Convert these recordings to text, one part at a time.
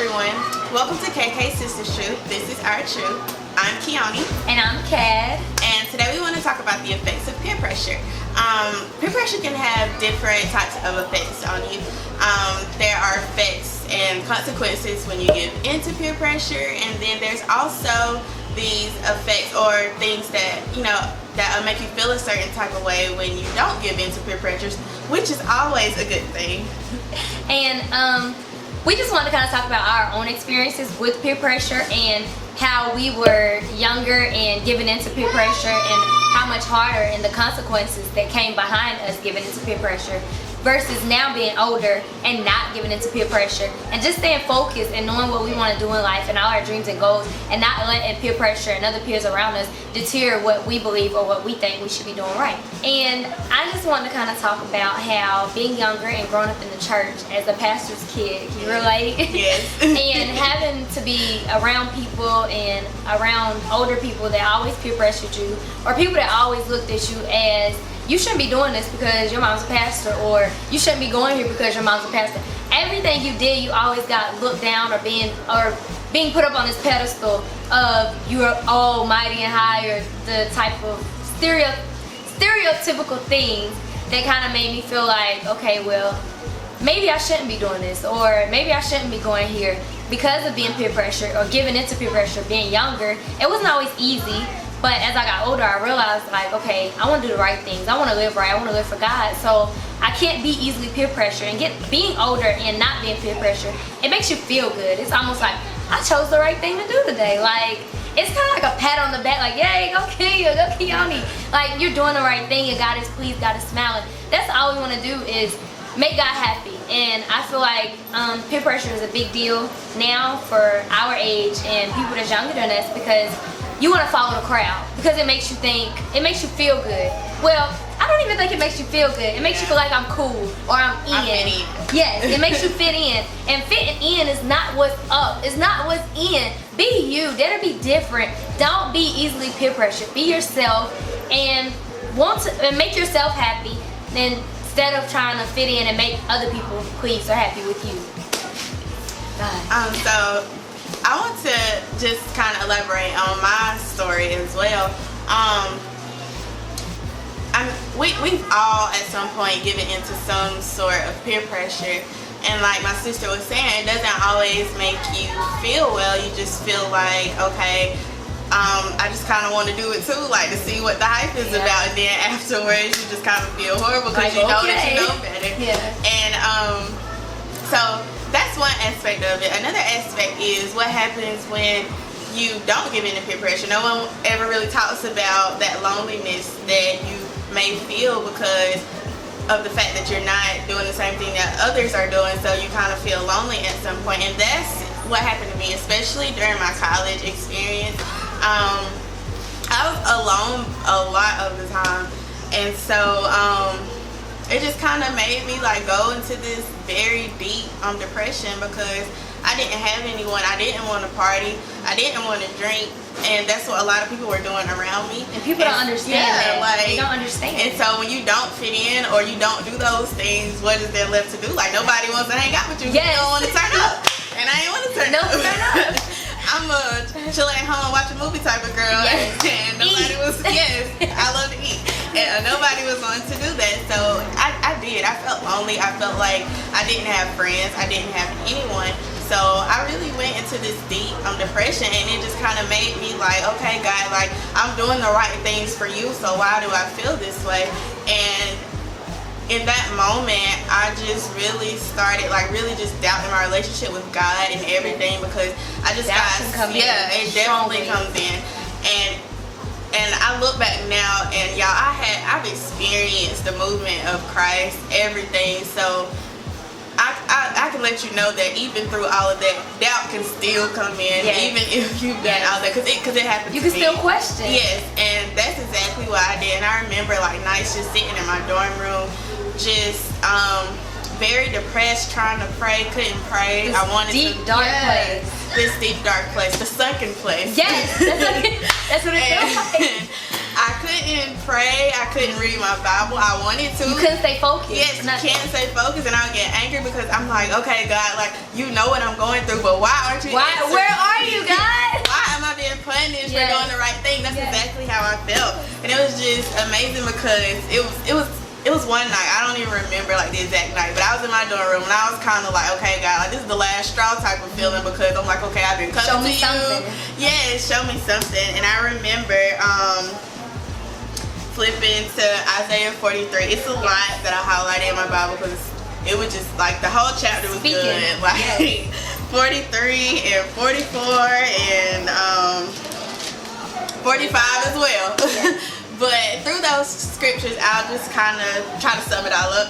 everyone, welcome to KK Sisters Truth. This is our truth. I'm Kionie. And I'm Cad. And today we want to talk about the effects of peer pressure. Peer pressure can have different types of effects on you. There are effects and consequences when you give into peer pressure, and then there's also these effects or things that, that make you feel a certain type of way when you don't give into peer pressures, which is always a good thing. And we just want to kind of talk about our own experiences with peer pressure and how we were younger and giving into peer pressure and how much harder and the consequences that came behind us giving into peer pressure versus now being older and not giving into peer pressure and just staying focused and knowing what we want to do in life and all our dreams and goals and not letting peer pressure and other peers around us deter what we believe or what we think we should be doing right. And I just wanted to kind of talk about how being younger and growing up in the church as a pastor's kid, can you relate? Yes. And having to be around people and around older people that always peer pressured you or people that always looked at you as you shouldn't be doing this because your mom's a pastor, or you shouldn't be going here because your mom's a pastor. Everything you did, you always got looked down or being put up on this pedestal of you are almighty and high, or the type of stereotypical things that kind of made me feel like, okay, well, maybe I shouldn't be doing this, or maybe I shouldn't be going here because of being peer pressure or giving into peer pressure. Being younger, it wasn't always easy. But as I got older, I realized, like, okay, I want to do the right things. I want to live right. I want to live for God. So I can't be easily peer pressure. And being older and not being peer pressure, it makes you feel good. It's almost like, I chose the right thing to do today. Like, it's kind of like a pat on the back, like, yay, go Kia, go Kionie. Like, you're doing the right thing and God is pleased, God is smiling. That's all we want to do is make God happy. And I feel like peer pressure is a big deal now for our age and people that's younger than us, because you want to follow the crowd because it makes you feel good. Well, I don't even think it makes you feel good. It makes you feel like I'm cool or I'm in. Yes, it makes you fit in. And fitting in is not what's up. It's not what's in. Be you. That'll be different. Don't be easily peer pressured. Be yourself and make yourself happy instead of trying to fit in and make other people pleased or happy with you. So I want to just kind of elaborate on my story as well. We've all at some point given into some sort of peer pressure, and like my sister was saying, it doesn't always make you feel well. You just feel like, okay, I just kind of want to do it too, like to see what the hype is about, and then afterwards you just kind of feel horrible because you know that you know better. And so that's one aspect of it. Another aspect is what happens when you don't give in to peer pressure. No one ever really talks about that loneliness that you may feel because of the fact that you're not doing the same thing that others are doing, so you kind of feel lonely at some point. And that's what happened to me, especially during my college experience. I was alone a lot of the time, and so it just kind of made me like go into this very deep depression because I didn't have anyone. I didn't want to party. I didn't want to drink, and that's what a lot of people were doing around me. And people don't understand that. Like, they don't understand. And so when you don't fit in or you don't do those things, what is there left to do? Like, nobody wants to hang out with you. Yes. You don't want to turn up, and I ain't want to turn up. I'm a chill at home, watch a movie type of girl. Yes. And nobody was. Yes, I love to eat. And nobody was wanting to do that. So I did. I felt lonely. I felt like I didn't have friends. I didn't have anyone. So I really went into this deep depression, and it just kind of made me like, okay, God, like, I'm doing the right things for you, so why do I feel this way? And in that moment, I just really started like really just doubting my relationship with God and everything, because I just it definitely comes in. And I look back now, and y'all, I've experienced the movement of Christ, everything. So I can let you know that even through all of that, doubt can still come in, even if you've done all that, because it happens. You can still question. Yes, and that's exactly what I did. And I remember like nights just sitting in my dorm room, just very depressed, trying to pray, couldn't pray. I wanted deep, dark place. This deep dark place, the sunken place. Yes, that's what it feels like. I couldn't pray. I couldn't read my Bible. I wanted to. You couldn't stay focused. Yes, you can't stay focused, and I would get angry because I'm like, okay, God, like you know what I'm going through, but why aren't you? Where are you, God? Why am I being punished for doing the right thing? That's exactly how I felt, and it was just amazing because it was one night. I don't even remember like the exact night, but I was in my dorm room and I was kind of like, okay, God, like this is the last straw type of feeling because I'm like, okay, I've been coming to you. Something. Yeah, show me something. And I remember flipping to Isaiah 43. It's a lot that I highlighted in my Bible because it was just like the whole chapter was good. Like 43 and 44 and 45 as well. But through those scriptures, I'll just kind of try to sum it all up.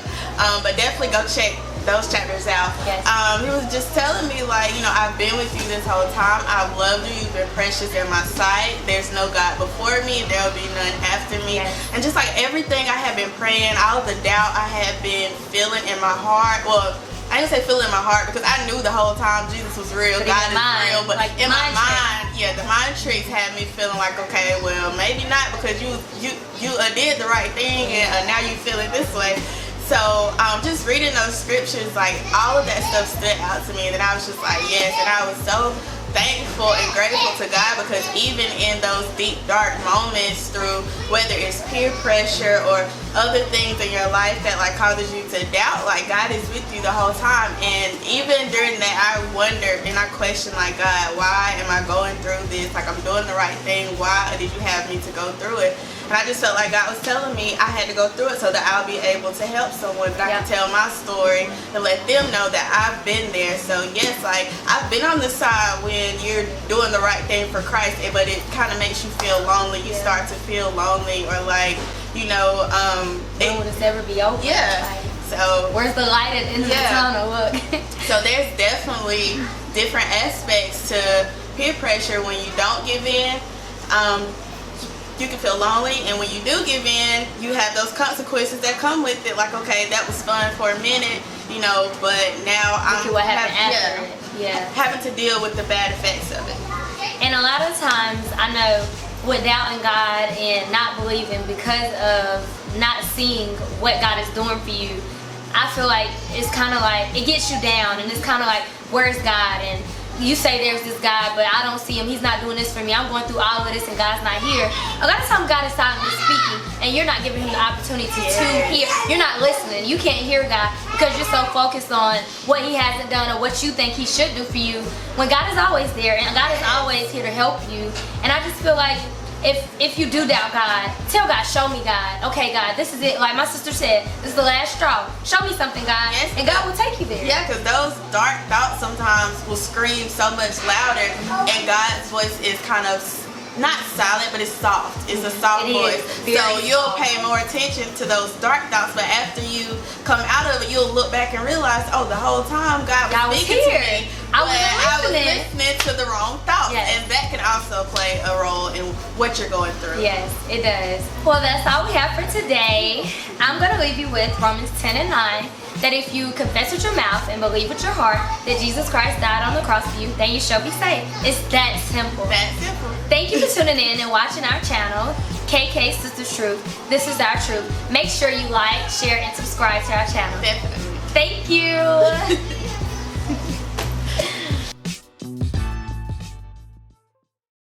But definitely go check those chapters out. Yes. He was just telling me like, you know, I've been with you this whole time. I've loved you. You've been precious in my sight. There's no God before me. There will be none after me. Yes. And just like everything I have been praying, all of the doubt I have been feeling in my heart. Well, I didn't say feeling in my heart because I knew the whole time Jesus was real, God is real. But like in my mind, the mind tricks had me feeling like, okay, well, maybe not because you did the right thing and now you feel it this way. So just reading those scriptures, like all of that stuff stood out to me, and then I was just like, yes, and I was so thankful and grateful to God because even in those deep dark moments, through whether it's peer pressure or other things in your life that like causes you to doubt, like God is with you the whole time. And even during that, I wondered and I questioned like, God, why am I going through this? Like I'm doing the right thing. Why did you have me to go through it? And I just felt like God was telling me I had to go through it so that I'll be able to help someone, that I can tell my story and let them know that I've been there. So yes, like I've been on the side when you're doing the right thing for Christ, but it kind of makes you feel lonely. You start to feel lonely or like, you know, when will this ever be over? Yeah. Like, so where's the light at the end of the tunnel? Look. So there's definitely different aspects to peer pressure. When you don't give in, you can feel lonely, and when you do give in, you have those consequences that come with it. Like, okay, that was fun for a minute, you know, but now I'm having to deal with the bad effects of it. And a lot of times, I know with doubting God and not believing because of not seeing what God is doing for you, I feel like it's kind of like it gets you down, and it's kind of like, where's God? And you say there's this God, but I don't see him. He's not doing this for me. I'm going through all of this and God's not here. A lot of times God is silently speaking and you're not giving him the opportunity to hear. You're not listening. You can't hear God because you're so focused on what he hasn't done or what you think he should do for you, when God is always there and God is always here to help you. And I just feel like if you do doubt God, tell God, show me God. Okay, God, this is it. Like my sister said, this is the last straw. Show me something, God. Yes, and God will take you there. Yeah, because those dark thoughts sometimes will scream so much louder, and God's voice is kind of not silent, but it's soft. It's a soft voice. So you'll pay more attention to those dark thoughts, but after you come out of it, you'll look back and realize, oh, the whole time God was speaking to me. I was listening to the wrong thoughts, and that can also play a role in what you're going through. Yes, it does. Well, that's all we have for today. I'm going to leave you with Romans 10 and 9, that if you confess with your mouth and believe with your heart that Jesus Christ died on the cross for you, then you shall be saved. It's that simple. That simple. Thank you for tuning in and watching our channel, KK Sisters Truth. This is our truth. Make sure you like, share, and subscribe to our channel. Definitely. Thank you.